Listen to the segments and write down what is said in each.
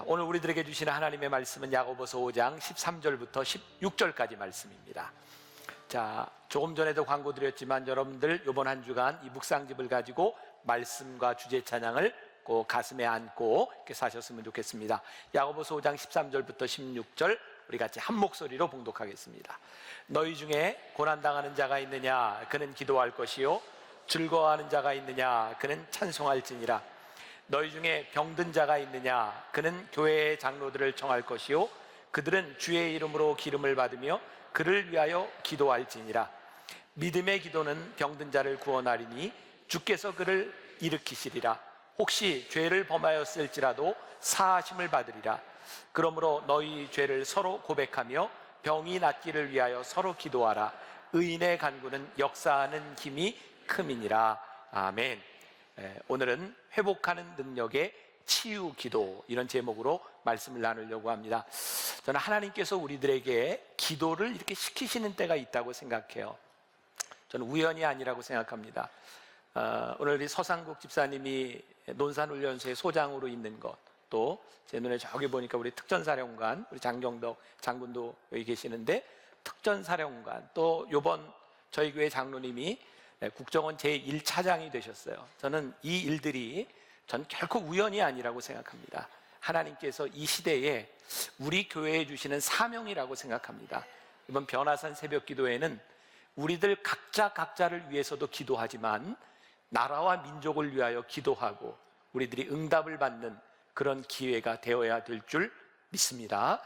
오늘 우리들에게 주시는 하나님의 말씀은 야고보서 5장 13절부터 16절까지 말씀입니다. 자, 조금 전에도 광고 드렸지만 여러분들 이번 한 주간 이 묵상집을 가지고 말씀과 주제 찬양을 꼭 가슴에 안고 이렇게 사셨으면 좋겠습니다. 야고보서 5장 13절부터 16절 우리 같이 한 목소리로 봉독하겠습니다. 너희 중에 고난당하는 자가 있느냐? 그는 기도할 것이요 즐거워하는 자가 있느냐? 그는 찬송할지니라. 너희 중에 병든 자가 있느냐? 그는 교회의 장로들을 청할 것이요 그들은 주의 이름으로 기름을 받으며 그를 위하여 기도할지니라. 믿음의 기도는 병든 자를 구원하리니 주께서 그를 일으키시리라. 혹시 죄를 범하였을지라도 사하심을 받으리라. 그러므로 너희 죄를 서로 고백하며 병이 낫기를 위하여 서로 기도하라. 의인의 간구는 역사하는 힘이 큼이니라. 아멘. 오늘은 회복하는 능력의 치유 기도, 이런 제목으로 말씀을 나누려고 합니다. 저는 하나님께서 우리들에게 기도를 이렇게 시키시는 때가 있다고 생각해요. 저는 우연이 아니라고 생각합니다. 오늘 우리 서상국 집사님이 논산훈련소의 소장으로 있는 것, 또 제 눈에 저기 보니까 우리 특전사령관, 우리 장경덕 장군도 여기 계시는데 특전사령관, 또 요번 저희 교회 장로님이 국정원 제1차장이 되셨어요. 저는 이 일들이 전 결코 우연이 아니라고 생각합니다. 하나님께서 이 시대에 우리 교회에 주시는 사명이라고 생각합니다. 이번 변화산 새벽기도회는 우리들 각자를 위해서도 기도하지만 나라와 민족을 위하여 기도하고 우리들이 응답을 받는 그런 기회가 되어야 될 줄 믿습니다.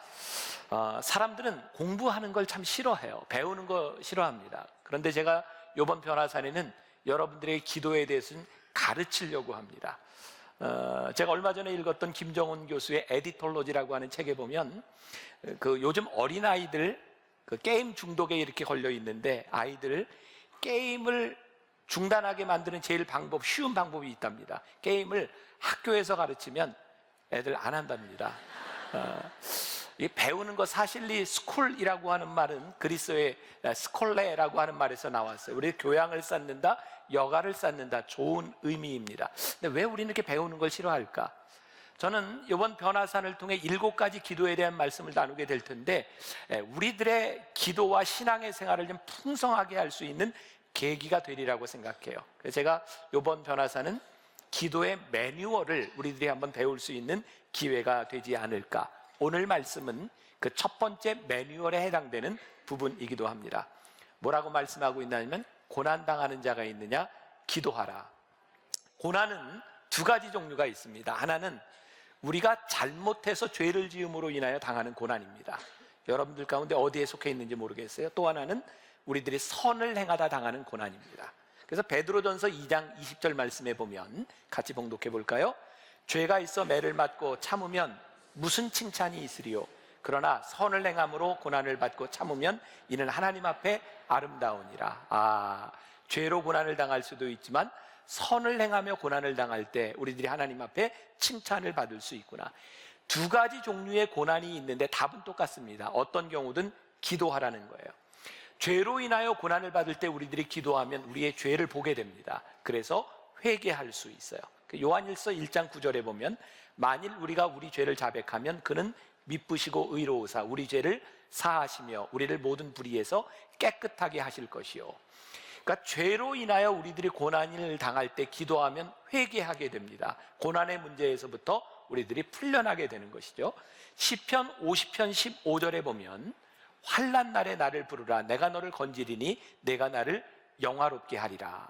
사람들은 공부하는 걸 참 싫어해요. 배우는 거 싫어합니다. 그런데 제가 이번 변화산에는 여러분들의 기도에 대해서는 가르치려고 합니다. 제가 얼마 전에 읽었던 김정은 교수의 에디톨로지라고 하는 책에 보면 그 요즘 어린아이들 그 게임 중독에 이렇게 걸려 있는데 아이들 게임을 중단하게 만드는 제일 쉬운 방법이 있답니다. 게임을 학교에서 가르치면 애들 안 한답니다. 이 배우는 거 사실리 스쿨이라고 하는 말은 그리스어의 스콜레라고 하는 말에서 나왔어요. 우리 교양을 쌓는다, 여가를 쌓는다, 좋은 의미입니다. 근데 왜 우리는 이렇게 배우는 걸 싫어할까? 저는 이번 변화산을 통해 7가지 기도에 대한 말씀을 나누게 될 텐데 우리들의 기도와 신앙의 생활을 좀 풍성하게 할 수 있는 계기가 되리라고 생각해요. 그래서 제가 이번 변화산은 기도의 매뉴얼을 우리들이 한번 배울 수 있는 기회가 되지 않을까. 오늘 말씀은 그 첫 번째 매뉴얼에 해당되는 부분이기도 합니다. 뭐라고 말씀하고 있냐면 고난당하는 자가 있느냐? 기도하라. 고난은 2가지 종류가 있습니다. 하나는 우리가 잘못해서 죄를 지음으로 인하여 당하는 고난입니다. 여러분들 가운데 어디에 속해 있는지 모르겠어요. 또 하나는 우리들이 선을 행하다 당하는 고난입니다. 그래서 베드로전서 2장 20절 말씀에 보면 같이 봉독해 볼까요? 죄가 있어 매를 맞고 참으면 무슨 칭찬이 있으리요? 그러나 선을 행함으로 고난을 받고 참으면 이는 하나님 앞에 아름다우니라. 죄로 고난을 당할 수도 있지만 선을 행하며 고난을 당할 때 우리들이 하나님 앞에 칭찬을 받을 수 있구나. 2가지 종류의 고난이 있는데 답은 똑같습니다. 어떤 경우든 기도하라는 거예요. 죄로 인하여 고난을 받을 때 우리들이 기도하면 우리의 죄를 보게 됩니다. 그래서 회개할 수 있어요. 요한일서 1장 9절에 보면 만일 우리가 우리 죄를 자백하면 그는 미쁘시고 의로우사 우리 죄를 사하시며 우리를 모든 불의에서 깨끗하게 하실 것이요. 그러니까 죄로 인하여 우리들이 고난을 당할 때 기도하면 회개하게 됩니다. 고난의 문제에서부터 우리들이 풀려나게 되는 것이죠. 시편 50편 15절에 보면 환난 날에 나를 부르라 내가 너를 건지리니 내가 나를 영화롭게 하리라.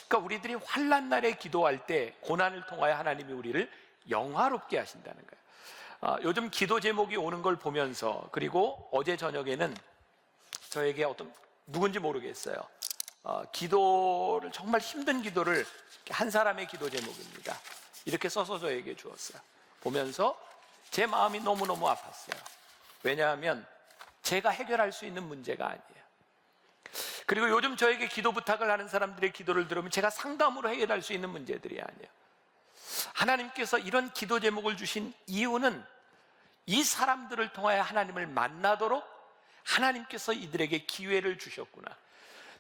그러니까 우리들이 환난 날에 기도할 때 고난을 통하여 하나님이 우리를 영화롭게 하신다는 거예요. 요즘 기도 제목이 오는 걸 보면서 그리고 어제 저녁에는 저에게 누군지 모르겠어요. 기도를 정말 힘든 기도를 한 사람의 기도 제목입니다. 이렇게 써서 저에게 주었어요. 보면서 제 마음이 너무너무 아팠어요. 왜냐하면 제가 해결할 수 있는 문제가 아니에요. 그리고 요즘 저에게 기도 부탁을 하는 사람들의 기도를 들으면 제가 상담으로 해결할 수 있는 문제들이 아니에요. 하나님께서 이런 기도 제목을 주신 이유는 이 사람들을 통하여 하나님을 만나도록 하나님께서 이들에게 기회를 주셨구나.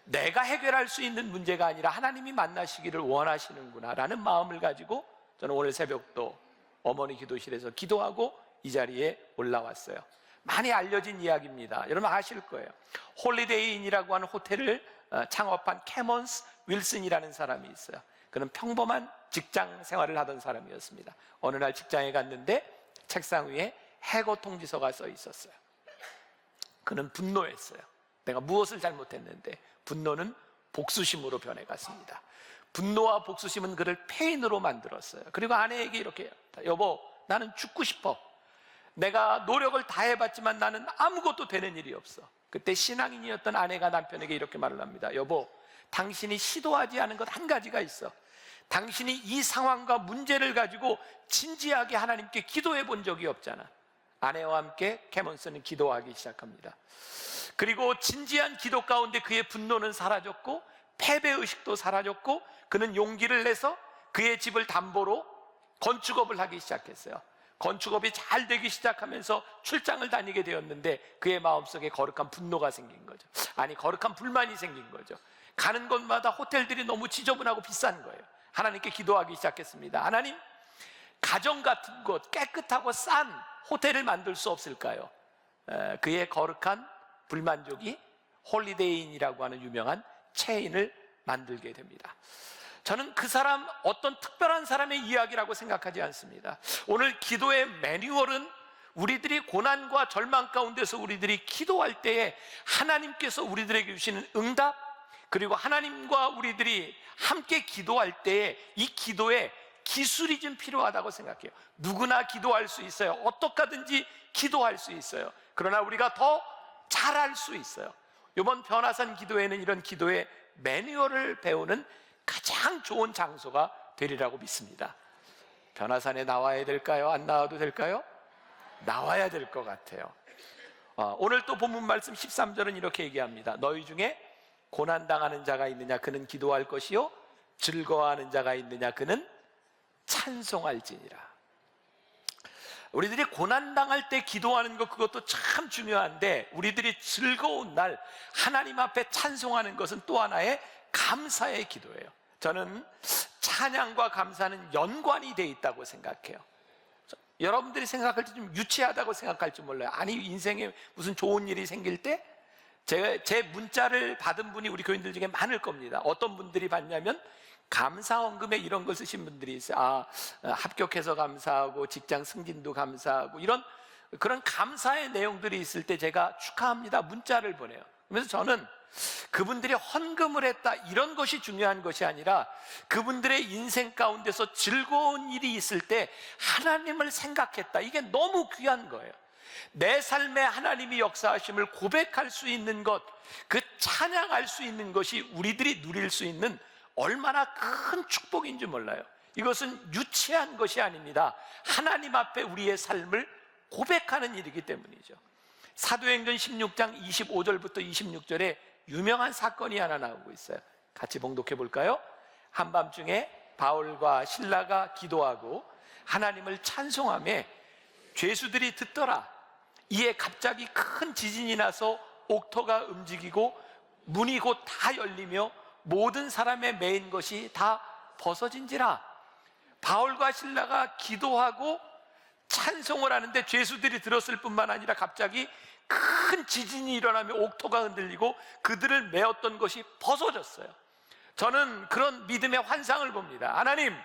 내가 해결할 수 있는 문제가 아니라 하나님이 만나시기를 원하시는구나 라는 마음을 가지고 저는 오늘 새벽도 어머니 기도실에서 기도하고 이 자리에 올라왔어요. 많이 알려진 이야기입니다. 여러분 아실 거예요. 홀리데이인이라고 하는 호텔을 창업한 캐먼스 윌슨이라는 사람이 있어요. 그는 평범한 직장 생활을 하던 사람이었습니다. 어느 날 직장에 갔는데 책상 위에 해고 통지서가 써 있었어요. 그는 분노했어요. 내가 무엇을 잘못했는데. 분노는 복수심으로 변해갔습니다. 분노와 복수심은 그를 페인으로 만들었어요. 그리고 아내에게 이렇게, 여보, 나는 죽고 싶어. 내가 노력을 다 해봤지만 나는 아무것도 되는 일이 없어. 그때 신앙인이었던 아내가 남편에게 이렇게 말을 합니다. 여보, 당신이 시도하지 않은 것 한 가지가 있어. 당신이 이 상황과 문제를 가지고 진지하게 하나님께 기도해 본 적이 없잖아. 아내와 함께 캐먼스는 기도하기 시작합니다. 그리고 진지한 기도 가운데 그의 분노는 사라졌고 패배의식도 사라졌고 그는 용기를 내서 그의 집을 담보로 건축업을 하기 시작했어요. 건축업이 잘 되기 시작하면서 출장을 다니게 되었는데 그의 마음속에 거룩한 분노가 생긴 거죠. 아니, 거룩한 불만이 생긴 거죠. 가는 곳마다 호텔들이 너무 지저분하고 비싼 거예요. 하나님께 기도하기 시작했습니다. 하나님, 가정 같은 곳, 깨끗하고 싼 호텔을 만들 수 없을까요? 그의 거룩한 불만족이 홀리데이인이라고 하는 유명한 체인을 만들게 됩니다. 저는 그 사람 어떤 특별한 사람의 이야기라고 생각하지 않습니다. 오늘 기도의 매뉴얼은 우리들이 고난과 절망 가운데서 우리들이 기도할 때에 하나님께서 우리들에게 주시는 응답, 그리고 하나님과 우리들이 함께 기도할 때에 이 기도에 기술이 좀 필요하다고 생각해요. 누구나 기도할 수 있어요. 어떻게 하든지 기도할 수 있어요. 그러나 우리가 더 잘할 수 있어요. 이번 변화산 기도회는 이런 기도의 매뉴얼을 배우는 가장 좋은 장소가 되리라고 믿습니다. 변화산에 나와야 될까요? 안 나와도 될까요? 나와야 될 것 같아요. 오늘 또 본문 말씀 13절은 이렇게 얘기합니다. 너희 중에 고난당하는 자가 있느냐? 그는 기도할 것이요 즐거워하는 자가 있느냐? 그는 찬송할지니라. 우리들이 고난당할 때 기도하는 것, 그것도 참 중요한데 우리들이 즐거운 날 하나님 앞에 찬송하는 것은 또 하나의 감사의 기도예요. 저는 찬양과 감사는 연관이 돼 있다고 생각해요. 여러분들이 생각할 때 좀 유치하다고 생각할지 몰라요. 아니, 인생에 무슨 좋은 일이 생길 때 제 문자를 받은 분이 우리 교인들 중에 많을 겁니다. 어떤 분들이 받냐면 감사원금에 이런 걸 쓰신 분들이 있어요. 합격해서 감사하고 직장 승진도 감사하고 이런 그런 감사의 내용들이 있을 때 제가 축하합니다 문자를 보내요. 그래서 저는 그분들이 헌금을 했다 이런 것이 중요한 것이 아니라 그분들의 인생 가운데서 즐거운 일이 있을 때 하나님을 생각했다, 이게 너무 귀한 거예요. 내 삶에 하나님이 역사하심을 고백할 수 있는 것, 그 찬양할 수 있는 것이 우리들이 누릴 수 있는 얼마나 큰 축복인지 몰라요. 이것은 유치한 것이 아닙니다. 하나님 앞에 우리의 삶을 고백하는 일이기 때문이죠. 사도행전 16장 25절부터 26절에 유명한 사건이 하나 나오고 있어요. 같이 봉독해 볼까요? 한밤중에 바울과 실라가 기도하고 하나님을 찬송하며 죄수들이 듣더라. 이에 갑자기 큰 지진이 나서 옥토가 움직이고 문이 곧 다 열리며 모든 사람의 매인 것이 다 벗어진지라. 바울과 실라가 기도하고 찬송을 하는데 죄수들이 들었을 뿐만 아니라 갑자기 큰 지진이 일어나며 옥토가 흔들리고 그들을 메었던 것이 벗어졌어요. 저는 그런 믿음의 환상을 봅니다. 하나님,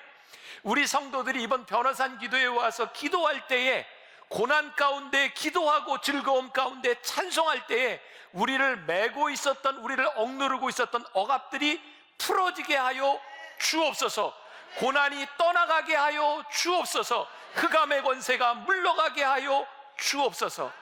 우리 성도들이 이번 변화산 기도에 와서 기도할 때에 고난 가운데 기도하고 즐거움 가운데 찬송할 때에 우리를 메고 있었던, 우리를 억누르고 있었던 억압들이 풀어지게 하여 주옵소서. 고난이 떠나가게 하여 주옵소서. 흑암의 권세가 물러가게 하여 주옵소서.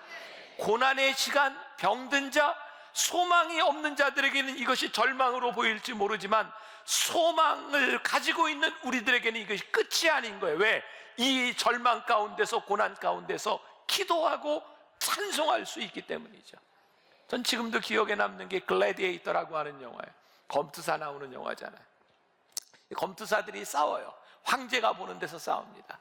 고난의 시간, 병든 자, 소망이 없는 자들에게는 이것이 절망으로 보일지 모르지만 소망을 가지고 있는 우리들에게는 이것이 끝이 아닌 거예요. 왜? 이 절망 가운데서, 고난 가운데서 기도하고 찬송할 수 있기 때문이죠. 전 지금도 기억에 남는 게 글래디에이터라고 하는 영화예요. 검투사 나오는 영화잖아요. 검투사들이 싸워요. 황제가 보는 데서 싸웁니다.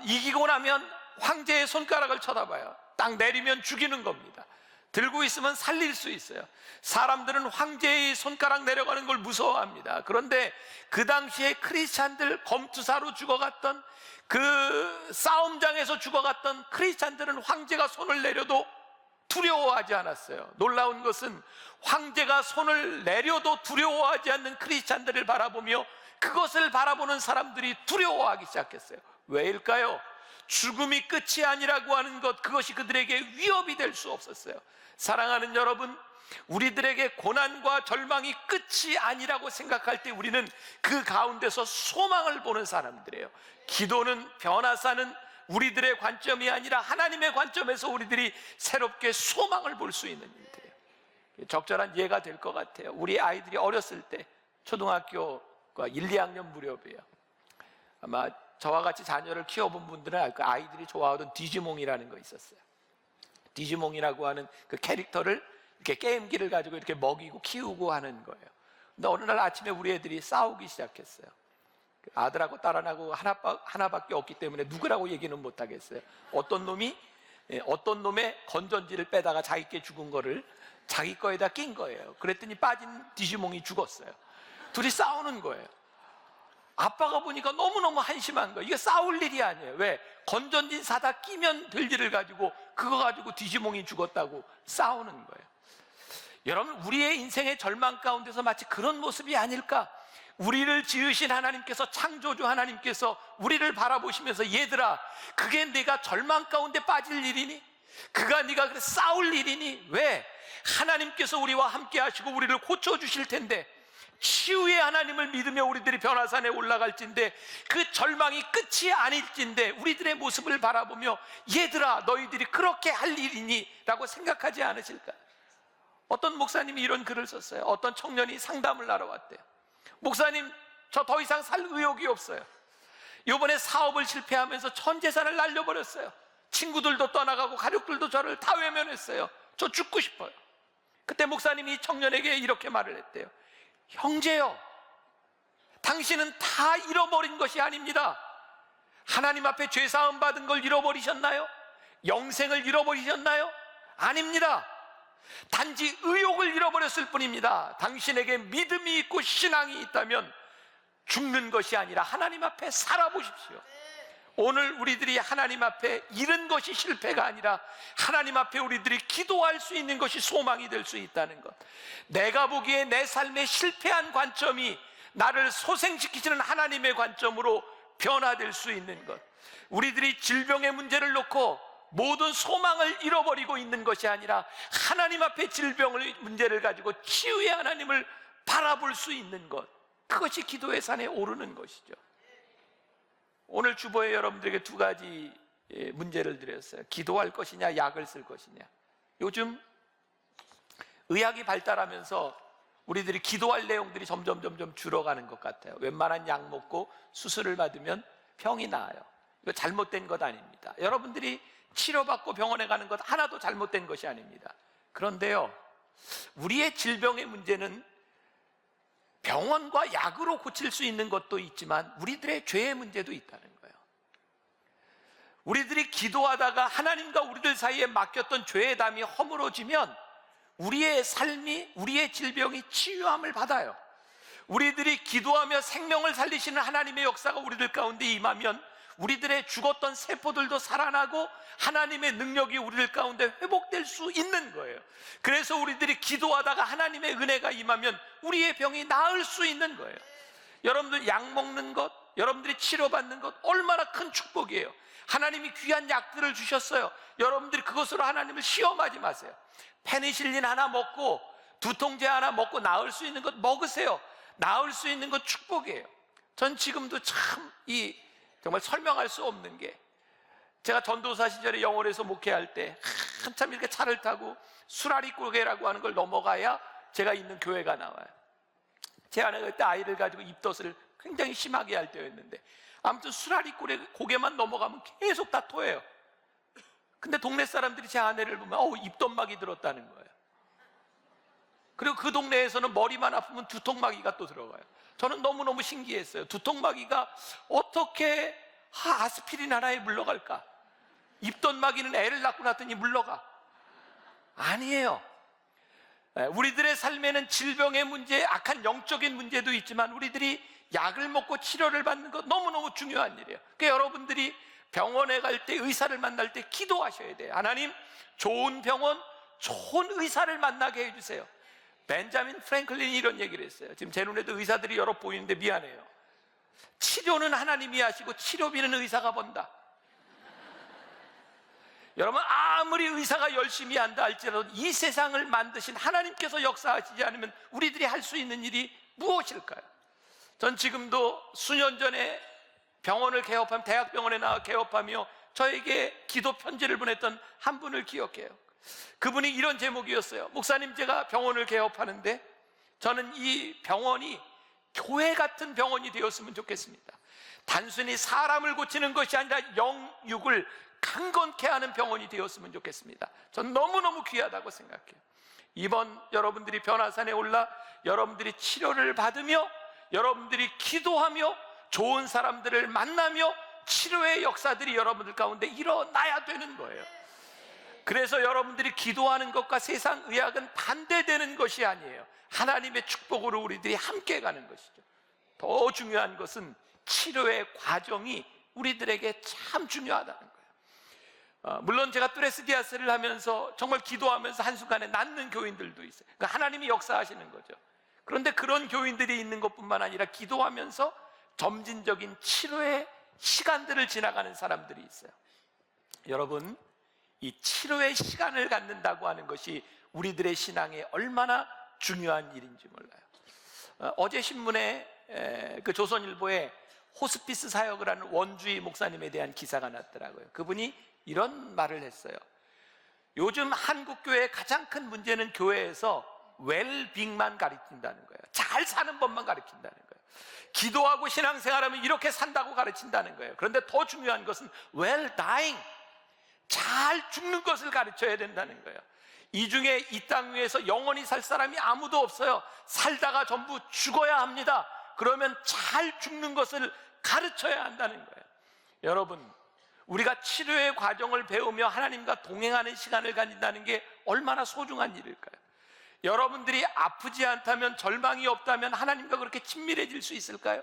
이기고 나면 황제의 손가락을 쳐다봐요. 딱 내리면 죽이는 겁니다. 들고 있으면 살릴 수 있어요. 사람들은 황제의 손가락 내려가는 걸 무서워합니다. 그런데 그 당시에 크리스찬들, 검투사로 죽어갔던 그 싸움장에서 죽어갔던 크리스찬들은 황제가 손을 내려도 두려워하지 않았어요. 놀라운 것은 황제가 손을 내려도 두려워하지 않는 크리스찬들을 바라보며 그것을 바라보는 사람들이 두려워하기 시작했어요. 왜일까요? 죽음이 끝이 아니라고 하는 것, 그것이 그들에게 위협이 될 수 없었어요. 사랑하는 여러분, 우리들에게 고난과 절망이 끝이 아니라고 생각할 때 우리는 그 가운데서 소망을 보는 사람들이에요. 기도는, 변화사는 우리들의 관점이 아니라 하나님의 관점에서 우리들이 새롭게 소망을 볼 수 있는 일들이에요. 적절한 예가 될 것 같아요. 우리 아이들이 어렸을 때 초등학교가 1, 2학년 무렵이에요. 아마 저와 같이 자녀를 키워본 분들은 알 거예요. 아이들이 좋아하던 디지몽이라는 거 있었어요. 디지몽이라고 하는 그 캐릭터를 이렇게 게임기를 가지고 이렇게 먹이고 키우고 하는 거예요. 근데 어느 날 아침에 우리 애들이 싸우기 시작했어요. 아들하고 딸하고 하나밖에 없기 때문에 누구라고 얘기는 못 하겠어요. 어떤 놈이 어떤 놈의 건전지를 빼다가 자기께 죽은 거를 자기 거에다 낀 거예요. 그랬더니 빠진 디지몽이 죽었어요. 둘이 싸우는 거예요. 아빠가 보니까 너무너무 한심한 거예요. 이게 싸울 일이 아니에요. 왜? 건전지 사다 끼면 될 일을 가지고 그거 가지고 디지몽이 죽었다고 싸우는 거예요. 여러분, 우리의 인생의 절망 가운데서 마치 그런 모습이 아닐까? 우리를 지으신 하나님께서, 창조주 하나님께서 우리를 바라보시면서 얘들아, 그게 네가 절망 가운데 빠질 일이니? 그가 네가 그래 싸울 일이니? 왜? 하나님께서 우리와 함께 하시고 우리를 고쳐주실 텐데, 치유의 하나님을 믿으며 우리들이 변화산에 올라갈진데, 그 절망이 끝이 아닐진데 우리들의 모습을 바라보며 얘들아, 너희들이 그렇게 할 일이니? 라고 생각하지 않으실까? 어떤 목사님이 이런 글을 썼어요. 어떤 청년이 상담을 하러 왔대요. 목사님, 저 더 이상 살 의욕이 없어요. 이번에 사업을 실패하면서 전 재산을 날려버렸어요. 친구들도 떠나가고 가족들도 저를 다 외면했어요. 저 죽고 싶어요. 그때 목사님이 이 청년에게 이렇게 말을 했대요. 형제요, 당신은 다 잃어버린 것이 아닙니다. 하나님 앞에 죄사함 받은 걸 잃어버리셨나요? 영생을 잃어버리셨나요? 아닙니다. 단지 의욕을 잃어버렸을 뿐입니다. 당신에게 믿음이 있고 신앙이 있다면 죽는 것이 아니라 하나님 앞에 살아보십시오. 오늘 우리들이 하나님 앞에 잃은 것이 실패가 아니라 하나님 앞에 우리들이 기도할 수 있는 것이 소망이 될 수 있다는 것, 내가 보기에 내 삶의 실패한 관점이 나를 소생시키시는 하나님의 관점으로 변화될 수 있는 것, 우리들이 질병의 문제를 놓고 모든 소망을 잃어버리고 있는 것이 아니라 하나님 앞에 질병의 문제를 가지고 치유의 하나님을 바라볼 수 있는 것, 그것이 기도의 산에 오르는 것이죠. 오늘 주보에 여러분들에게 두 가지 문제를 드렸어요. 기도할 것이냐, 약을 쓸 것이냐. 요즘 의학이 발달하면서 우리들이 기도할 내용들이 점점 줄어가는 것 같아요. 웬만한 약 먹고 수술을 받으면 병이 나아요. 이거 잘못된 것 아닙니다. 여러분들이 치료받고 병원에 가는 것 하나도 잘못된 것이 아닙니다. 그런데요, 우리의 질병의 문제는 병원과 약으로 고칠 수 있는 것도 있지만 우리들의 죄의 문제도 있다는 거예요. 우리들이 기도하다가 하나님과 우리들 사이에 맡겼던 죄의 담이 허물어지면 우리의 삶이, 우리의 질병이 치유함을 받아요. 우리들이 기도하며 생명을 살리시는 하나님의 역사가 우리들 가운데 임하면 우리들의 죽었던 세포들도 살아나고 하나님의 능력이 우리들 가운데 회복될 수 있는 거예요. 그래서 우리들이 기도하다가 하나님의 은혜가 임하면 우리의 병이 나을 수 있는 거예요. 여러분들 약 먹는 것, 여러분들이 치료받는 것 얼마나 큰 축복이에요. 하나님이 귀한 약들을 주셨어요. 여러분들이 그것으로 하나님을 시험하지 마세요. 페니실린 하나 먹고 두통제 하나 먹고 나을 수 있는 것 먹으세요. 나을 수 있는 것 축복이에요. 전 지금도 참 정말 설명할 수 없는 게, 제가 전도사 시절에 영월에서 목회할 때 한참 이렇게 차를 타고 수라리고개라고 하는 걸 넘어가야 제가 있는 교회가 나와요. 제 아내가 그때 아이를 가지고 입덧을 굉장히 심하게 할 때였는데, 아무튼 수라리고개만 넘어가면 계속 다 토해요. 근데 동네 사람들이 제 아내를 보면 입덧막이 들었다는 거예요. 그리고 그 동네에서는 머리만 아프면 두통마귀가 또 들어가요. 저는 너무너무 신기했어요. 두통마귀가 어떻게 아스피린 하나에 물러갈까? 입덧마귀는 애를 낳고 났더니 물러가. 아니에요. 우리들의 삶에는 질병의 문제, 악한 영적인 문제도 있지만 우리들이 약을 먹고 치료를 받는 것 너무너무 중요한 일이에요. 그러니까 여러분들이 병원에 갈 때, 의사를 만날 때 기도하셔야 돼요. 하나님, 좋은 병원, 좋은 의사를 만나게 해주세요. 벤자민 프랭클린이 이런 얘기를 했어요. 지금 제 눈에도 의사들이 여러 보이는데 미안해요. 치료는 하나님이 하시고 치료비는 의사가 번다. 여러분, 아무리 의사가 열심히 한다 할지라도 이 세상을 만드신 하나님께서 역사하시지 않으면 우리들이 할 수 있는 일이 무엇일까요? 전 지금도 수년 전에 병원을 개업하며, 대학병원에 나와 개업하며 저에게 기도 편지를 보냈던 한 분을 기억해요. 그분이 이런 제목이었어요. 목사님, 제가 병원을 개업하는데 저는 이 병원이 교회 같은 병원이 되었으면 좋겠습니다. 단순히 사람을 고치는 것이 아니라 영육을 강건케 하는 병원이 되었으면 좋겠습니다. 전 너무너무 귀하다고 생각해요. 이번 여러분들이 변화산에 올라 여러분들이 치료를 받으며 여러분들이 기도하며 좋은 사람들을 만나며 치료의 역사들이 여러분들 가운데 일어나야 되는 거예요. 그래서 여러분들이 기도하는 것과 세상 의학은 반대되는 것이 아니에요. 하나님의 축복으로 우리들이 함께 가는 것이죠. 더 중요한 것은 치료의 과정이 우리들에게 참 중요하다는 거예요. 물론 제가 뚜레스디아스를 하면서 정말 기도하면서 한순간에 낫는 교인들도 있어요. 그러니까 하나님이 역사하시는 거죠. 그런데 그런 교인들이 있는 것뿐만 아니라 기도하면서 점진적인 치료의 시간들을 지나가는 사람들이 있어요. 여러분, 이 치료의 시간을 갖는다고 하는 것이 우리들의 신앙에 얼마나 중요한 일인지 몰라요. 어제 신문에 그 조선일보에 호스피스 사역을 하는 원주희 목사님에 대한 기사가 났더라고요. 그분이 이런 말을 했어요. 요즘 한국 교회의 가장 큰 문제는 교회에서 웰빙만 가르친다는 거예요. 잘 사는 법만 가르친다는 거예요. 기도하고 신앙생활하면 이렇게 산다고 가르친다는 거예요. 그런데 더 중요한 것은 well dying, 잘 죽는 것을 가르쳐야 된다는 거예요. 이 중에 이 땅 위에서 영원히 살 사람이 아무도 없어요. 살다가 전부 죽어야 합니다. 그러면 잘 죽는 것을 가르쳐야 한다는 거예요. 여러분, 우리가 치료의 과정을 배우며 하나님과 동행하는 시간을 가진다는 게 얼마나 소중한 일일까요? 여러분들이 아프지 않다면, 절망이 없다면 하나님과 그렇게 친밀해질 수 있을까요?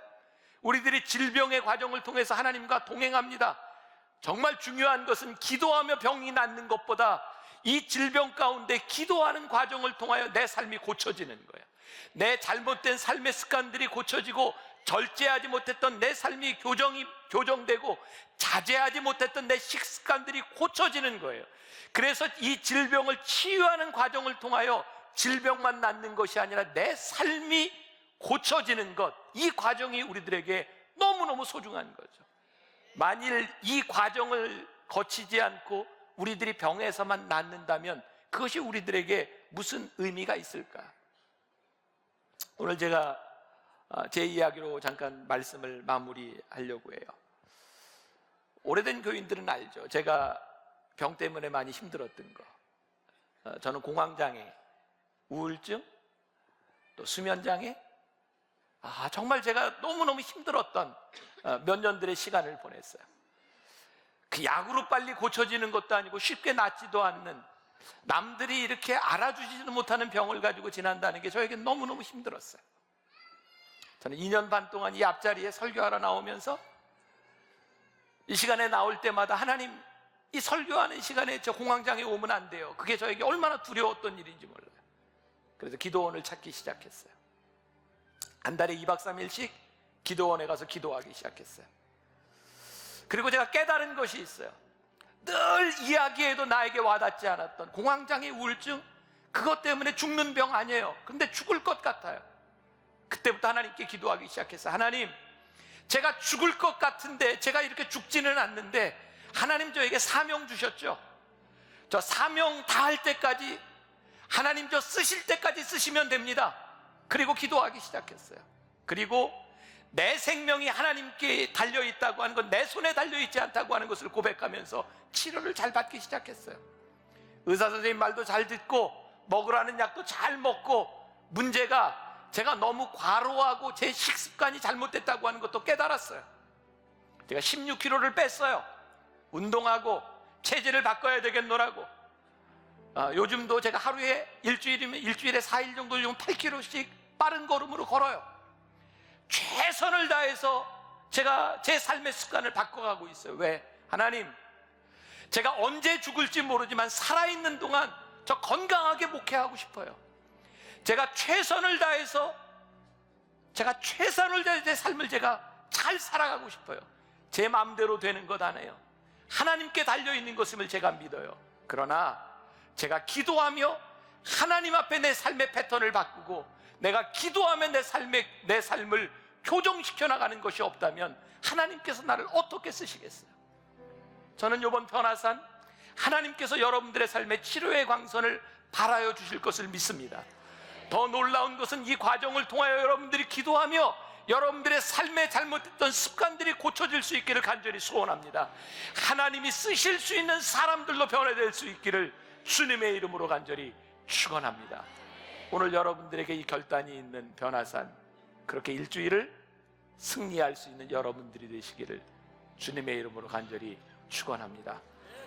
우리들이 질병의 과정을 통해서 하나님과 동행합니다. 정말 중요한 것은 기도하며 병이 낫는 것보다 이 질병 가운데 기도하는 과정을 통하여 내 삶이 고쳐지는 거예요. 내 잘못된 삶의 습관들이 고쳐지고, 절제하지 못했던 내 삶이 교정되고, 자제하지 못했던 내 식습관들이 고쳐지는 거예요. 그래서 이 질병을 치유하는 과정을 통하여 질병만 낫는 것이 아니라 내 삶이 고쳐지는 것, 이 과정이 우리들에게 너무너무 소중한 거죠. 만일 이 과정을 거치지 않고 우리들이 병에서만 낫는다면 그것이 우리들에게 무슨 의미가 있을까? 오늘 제가 제 이야기로 잠깐 말씀을 마무리하려고 해요. 오래된 교인들은 알죠. 제가 병 때문에 많이 힘들었던 거. 저는 공황장애, 우울증, 또 수면장애, 정말 제가 너무너무 힘들었던 몇 년들의 시간을 보냈어요. 그 약으로 빨리 고쳐지는 것도 아니고 쉽게 낫지도 않는, 남들이 이렇게 알아주지도 못하는 병을 가지고 지난다는 게 저에게 너무너무 힘들었어요. 저는 2년 반 동안 이 앞자리에 설교하러 나오면서 이 시간에 나올 때마다 하나님, 이 설교하는 시간에 저 공황장애 오면 안 돼요. 그게 저에게 얼마나 두려웠던 일인지 몰라요. 그래서 기도원을 찾기 시작했어요. 한 달에 2박 3일씩 기도원에 가서 기도하기 시작했어요. 그리고 제가 깨달은 것이 있어요. 늘 이야기해도 나에게 와닿지 않았던 공황장애, 우울증, 그것 때문에 죽는 병 아니에요. 그런데 죽을 것 같아요. 그때부터 하나님께 기도하기 시작했어요. 하나님, 제가 죽을 것 같은데, 제가 이렇게 죽지는 않는데 하나님 저에게 사명 주셨죠. 저 사명 다 할 때까지, 하나님 저 쓰실 때까지 쓰시면 됩니다. 그리고 기도하기 시작했어요. 그리고 내 생명이 하나님께 달려있다고 하는 건, 내 손에 달려있지 않다고 하는 것을 고백하면서 치료를 잘 받기 시작했어요. 의사 선생님 말도 잘 듣고, 먹으라는 약도 잘 먹고, 문제가 제가 너무 과로하고 제 식습관이 잘못됐다고 하는 것도 깨달았어요. 제가 16kg를 뺐어요. 운동하고 체질을 바꿔야 되겠노라고. 요즘도 제가 하루에 일주일에 4일 정도 좀 8km씩 빠른 걸음으로 걸어요. 최선을 다해서 제가 제 삶의 습관을 바꿔가고 있어요. 왜? 하나님, 제가 언제 죽을지 모르지만 살아있는 동안 저 건강하게 목회하고 싶어요. 제가 최선을 다해서 제 삶을 제가 잘 살아가고 싶어요. 제 마음대로 되는 것 아니에요. 하나님께 달려있는 것임을 제가 믿어요. 그러나 제가 기도하며 하나님 앞에 내 삶의 패턴을 바꾸고 내가 기도하며 내 삶을 교정시켜 나가는 것이 없다면 하나님께서 나를 어떻게 쓰시겠어요? 저는 이번 변화산 하나님께서 여러분들의 삶의 치료의 광선을 발하여 주실 것을 믿습니다. 더 놀라운 것은 이 과정을 통하여 여러분들이 기도하며 여러분들의 삶에 잘못됐던 습관들이 고쳐질 수 있기를 간절히 소원합니다. 하나님이 쓰실 수 있는 사람들로 변화될 수 있기를 주님의 이름으로 간절히 축원합니다. 오늘 여러분들에게 이 결단이 있는 변화산, 그렇게 일주일을 승리할 수 있는 여러분들이 되시기를 주님의 이름으로 간절히 축원합니다.